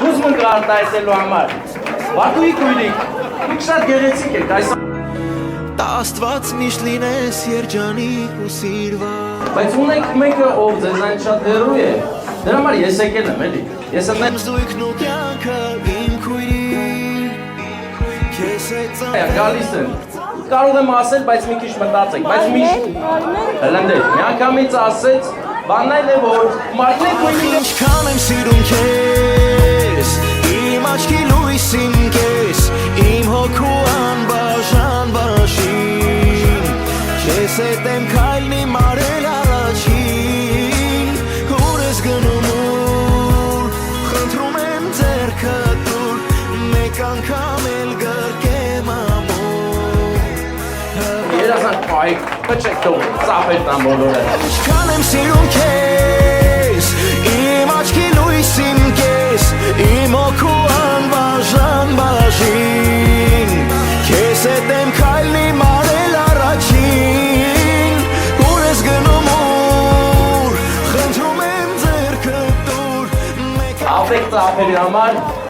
Ուզում ենք արտահայտելու համար։ Բակուի քույրիկ, դուք շատ գեղեցիկ եք, այս Աստված միշտ լինես երջանիկ ու սիրված բայց ունենք մեկը, ով ձեզանից շատ հեռու է։ Դրա համար ես եկել եմ, էլի։ Ես եմ Զույգն ու կյանքը իմ քույրիկ Քեզ հետ գալիս եմ։ Կարող եմ ասել, բայց մի քիչ մտածեք, բայց միշտ Հլնդեր, միանգամից ասեց, բանն այլ է, որ մարդիկ քույրիկ Ինչքան եմ սիրում քեզ Իմ աչքի լույսին կես Իմ հոգու անբաժան բաշին Քեզ հետ եմ քայլնի մարել առաջին Ուր ես գնում ուր Խնդրում եմ ձեռքը տուր Մեկ անգամ էլ գրկեմ ամուր Երազան պայք, պչեք թող, ծապեր տան բոլորը Ինչքան եմ սիրում քեզ Իմ աչքի լույսին կես Իմ հոգու անբաժան բաժին Քեզ հետ եմ քայլնի մարել առաջին Ուր ես գնում ուր Խնդրում եմ ձեռքը տուր Ապեք ծապերի համար